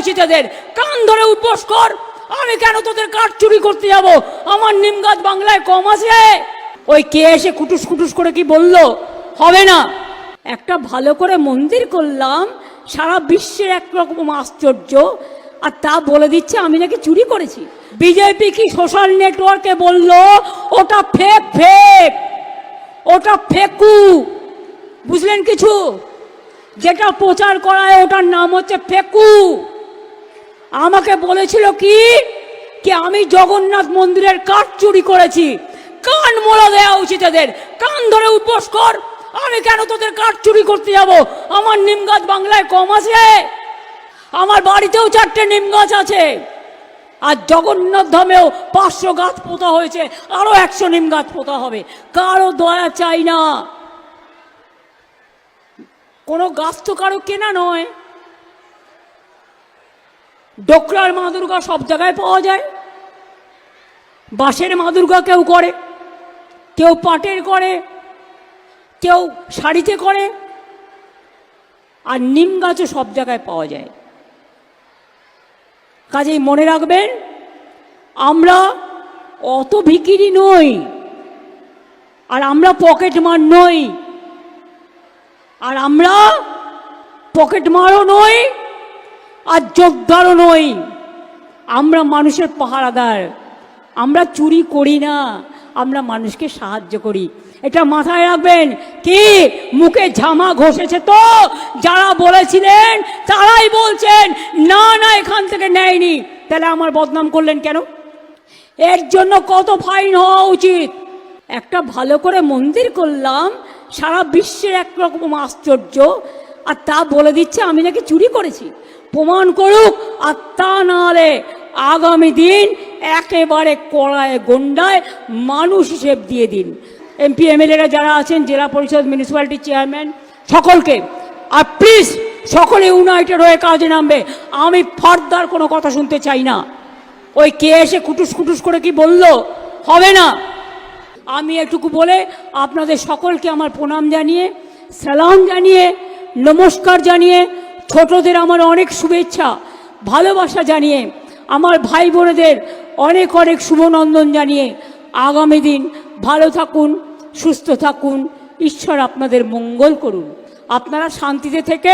উচিত এদের। কান ধরে উঠবোস কর। আমি কেন তোদের কাঠ চুরি করতে যাব? আমার নিম গাছ বাংলায় কম আছে? ওই কে এসে কুটুস কুটুস করে কি বললো? হবে না। একটা ভালো করে মন্দির করলাম, সারা বিশ্বের একরকম আশ্চর্য, আর তা বলে দিচ্ছে আমি নাকি চুরি করেছি। বিজেপি কি সোশ্যাল নেটওয়ার্কে বলল ওটা ফেক, ফেক, ওটা ফেকু। বুঝলেন কিছু? যেটা প্রচার করায় ওটার নাম হচ্ছে ফেকু। আমাকে বলেছিল কি আমি জগন্নাথ মন্দিরের কাঠ চুরি করেছি। কান মোলা দেওয়া উচিত এদের। কান ধরে উঠবোস কর। আমি কেন তোদের কাঠ চুরি করতে যাব? আমার নিম গাছ বাংলায় কম আছে? আমার বাড়িতেও 4টে নিম গাছ আছে, আর জগন্নাথ ধামেও 500 গাছ পোতা হয়েছে, আরো 100 নিম গাছ পোতা হবে। কারো দয়া চাই না। কোনো গাছ তো কারো কেনা নয়। ডোকরার মা দুর্গা সব জায়গায় পাওয়া যায়। বাঁশের মা দুর্গা কেউ করে, কেউ পাটের করে, কেউ শাড়িতে করে, আর নিম গাছও সব জায়গায় পাওয়া যায়। কাজেই মনে রাখবেন, আমরা অত ভিখিরি নই, আর আমরা পকেট মার নই, আর আমরা পকেট মারও নই, আর যোদ্ধারও নই। আমরা মানুষের পাহারাদার। আমরা চুরি করি না, আমরা মানুষকে সাহায্য করি। এটা মাথায় রাখবেন। কি মুখে ঝামা ঘষেছে তো? যারা বলেছিলেন তারাই বলছেন না না এখান থেকে নেয়নি। তাহলে আমার বদনাম করলেন কেন? এর জন্য কত ফাইন হওয়া উচিত। একটা ভালো করে মন্দির করলাম, সারা বিশ্বের একরকম আশ্চর্য, আর তা বলে দিচ্ছে আমি নাকি চুরি করেছি। প্রমাণ করুক, আর তা নাহলে আগামী দিন একেবারে কড়ায় গন্ডায় মানুষ হিসেব দিয়ে দিন। এমপি এমএলএরা যারা আছেন, জেলা পরিষদ, মিউনিসিপ্যালিটি চেয়ারম্যান, সকলকে, আর প্লিজ সকলে ইউনাইটেড হয়ে কাজে নামবে। আমি ফার্দার কোনো কথা শুনতে চাই না। ওই কে এসে কুটুস কুটুস করে কি বললো? হবে না। আমি এটুকু বলে আপনাদের সকলকে আমার প্রণাম জানিয়ে, সালাম জানিয়ে, নমস্কার জানিয়ে, ছোটদের আমার অনেক শুভেচ্ছা ভালোবাসা জানিয়ে, আমার ভাই বোনেদের অনেক অনেক শুভনন্দন জানিয়ে, আগামী দিন ভালো থাকুন, সুস্থ থাকুন, ঈশ্বর আপনাদের মঙ্গল করুন। আপনারা শান্তিতে থেকে